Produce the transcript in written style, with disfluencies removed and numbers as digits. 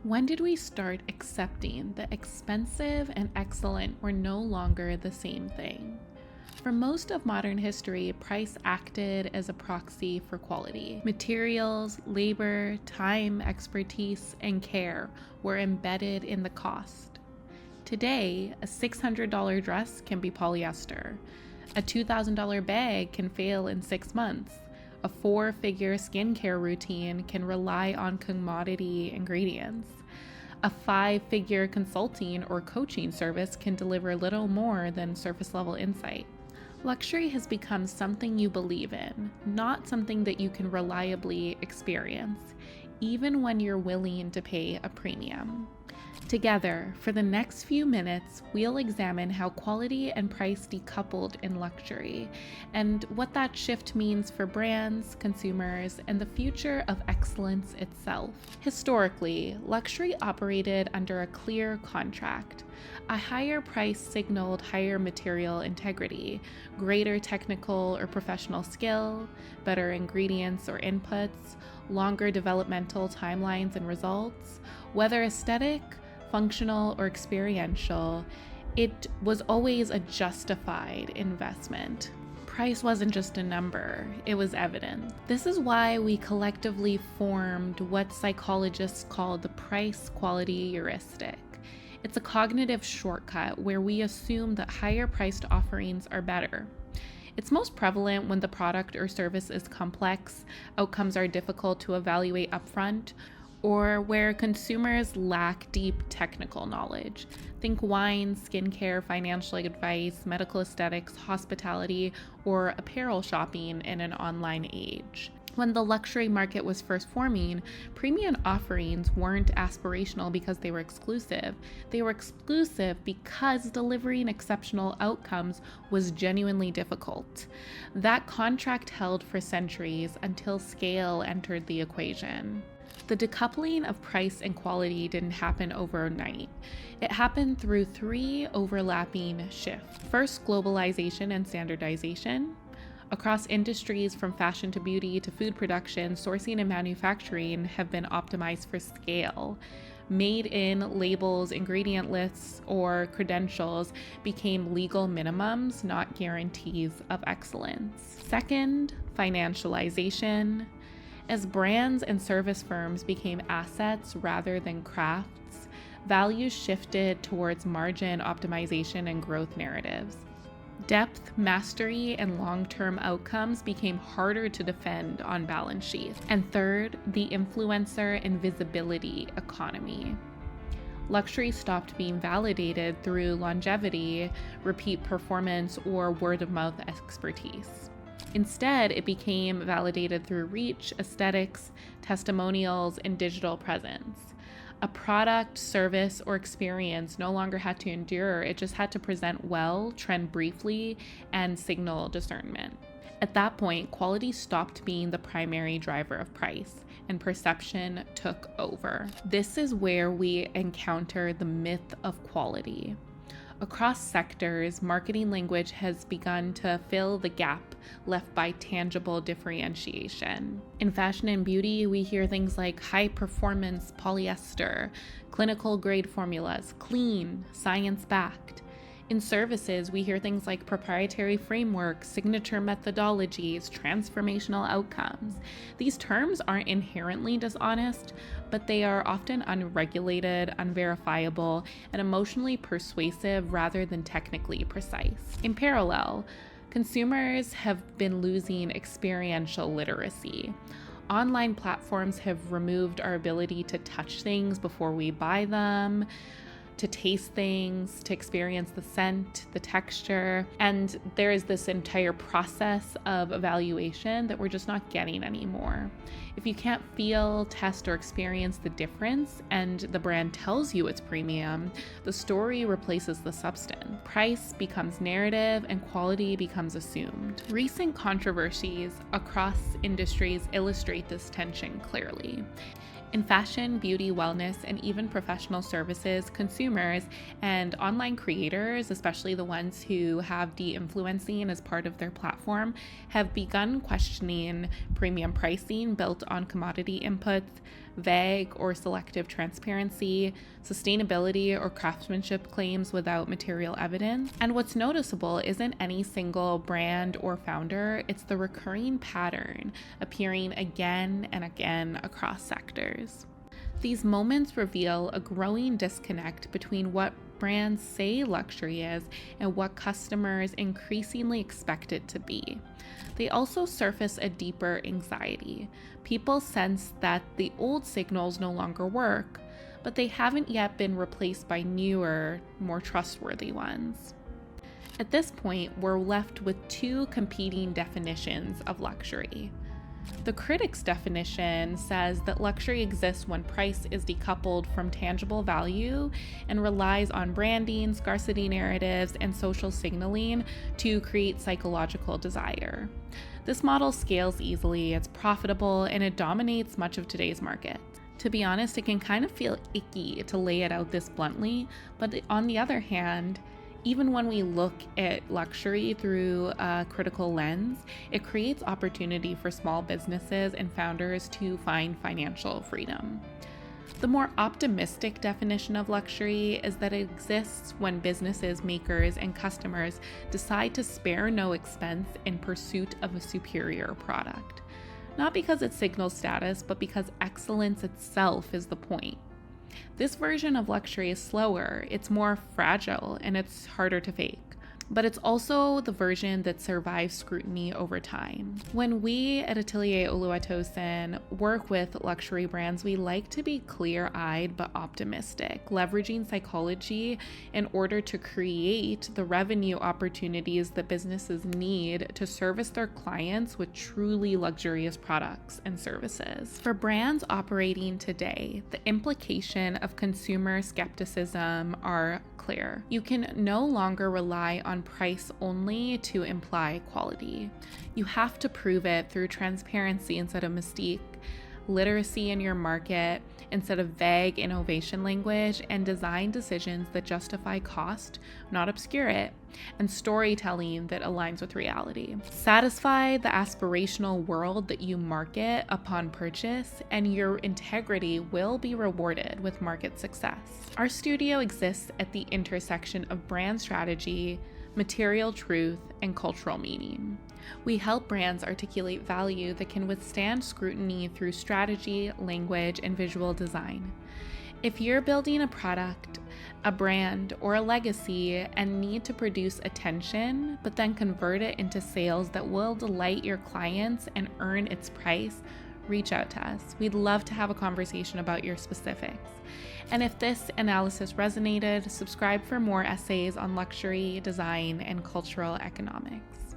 When did we start accepting that expensive and excellent were no longer the same thing? For most of modern history, price acted as a proxy for quality. Materials, labor, time, expertise, and care were embedded in the cost. Today, a $600 dress can be polyester. A $2,000 bag can fail in 6 months. A 4-figure skincare routine can rely on commodity ingredients. A 5-figure consulting or coaching service can deliver little more than surface-level insight. Luxury has become something you believe in, not something that you can reliably experience, even when you're willing to pay a premium. Together, for the next few minutes, we'll examine how quality and price decoupled in luxury, and what that shift means for brands, consumers, and the future of excellence itself. Historically, luxury operated under a clear contract. A higher price signaled higher material integrity, greater technical or professional skill, better ingredients or inputs, longer developmental timelines and results. Whether aesthetic, functional, or experiential, it was always a justified investment. Price wasn't just a number, it was evident. This is why we collectively formed what psychologists call the price-quality heuristic. It's a cognitive shortcut where we assume that higher-priced offerings are better. It's most prevalent when the product or service is complex, outcomes are difficult to evaluate upfront, or where consumers lack deep technical knowledge. Think wine, skincare, financial advice, medical aesthetics, hospitality, or apparel shopping in an online age. When the luxury market was first forming, premium offerings weren't aspirational because they were exclusive. They were exclusive because delivering exceptional outcomes was genuinely difficult. That contract held for centuries until scale entered the equation. The decoupling of price and quality didn't happen overnight. It happened through 3 overlapping shifts. First, globalization and standardization. Across industries from fashion to beauty to food production, sourcing and manufacturing have been optimized for scale. Made in labels, ingredient lists, or credentials became legal minimums, not guarantees of excellence. Second, financialization. As brands and service firms became assets rather than crafts, values shifted towards margin optimization and growth narratives. Depth, mastery, and long-term outcomes became harder to defend on balance sheets. And third, the influencer and visibility economy. Luxury stopped being validated through longevity, repeat performance, or word-of-mouth expertise. Instead, it became validated through reach, aesthetics, testimonials, and digital presence. A product, service, or experience no longer had to endure, it just had to present well, trend briefly, and signal discernment. At that point, quality stopped being the primary driver of price, and perception took over. This is where we encounter the myth of quality. Across sectors, marketing language has begun to fill the gap left by tangible differentiation. In fashion and beauty, we hear things like high performance polyester, clinical grade formulas, clean, science-backed. In services, we hear things like proprietary frameworks, signature methodologies, transformational outcomes. These terms aren't inherently dishonest, but they are often unregulated, unverifiable, and emotionally persuasive rather than technically precise. In parallel, consumers have been losing experiential literacy. Online platforms have removed our ability to touch things before we buy them, to taste things, to experience the scent, the texture, and there is this entire process of evaluation that we're just not getting anymore. If you can't feel, test, or experience the difference, and the brand tells you it's premium, the story replaces the substance. Price becomes narrative, and quality becomes assumed. Recent controversies across industries illustrate this tension clearly. In fashion, beauty, wellness, and even professional services, consumers and online creators, especially the ones who have de-influencing as part of their platform, have begun questioning premium pricing built on commodity inputs, vague or selective transparency, sustainability or craftsmanship claims without material evidence. And what's noticeable isn't any single brand or founder, it's the recurring pattern appearing again and again across sectors. These moments reveal a growing disconnect between what brands say luxury is and what customers increasingly expect it to be. They also surface a deeper anxiety. People sense that the old signals no longer work, but they haven't yet been replaced by newer, more trustworthy ones. At this point, we're left with two competing definitions of luxury. The critic's definition says that luxury exists when price is decoupled from tangible value and relies on branding, scarcity narratives, and social signaling to create psychological desire. This model scales easily, it's profitable, and it dominates much of today's market. To be honest, it can kind of feel icky to lay it out this bluntly, but on the other hand, even when we look at luxury through a critical lens, it creates opportunity for small businesses and founders to find financial freedom. The more optimistic definition of luxury is that it exists when businesses, makers, and customers decide to spare no expense in pursuit of a superior product. Not because it signals status, but because excellence itself is the point. This version of luxury is slower, it's more fragile, and it's harder to fake. But it's also the version that survives scrutiny over time. When we at Atelier Oluwatosin work with luxury brands, we like to be clear-eyed but optimistic, leveraging psychology in order to create the revenue opportunities that businesses need to service their clients with truly luxurious products and services. For brands operating today, the implication of consumer skepticism are clear. You can no longer rely on price only to imply quality. You have to prove it through transparency instead of mystique, literacy in your market instead of vague innovation language, and design decisions that justify cost, not obscure it, and storytelling that aligns with reality. Satisfy the aspirational world that you market upon purchase, and your integrity will be rewarded with market success. Our studio exists at the intersection of brand strategy, material truth, and cultural meaning. We help brands articulate value that can withstand scrutiny through strategy, language, and visual design. If you're building a product, a brand, or a legacy and need to produce attention, but then convert it into sales that will delight your clients and earn its price, reach out to us. We'd love to have a conversation about your specifics. And if this analysis resonated, subscribe for more essays on luxury, design, and cultural economics.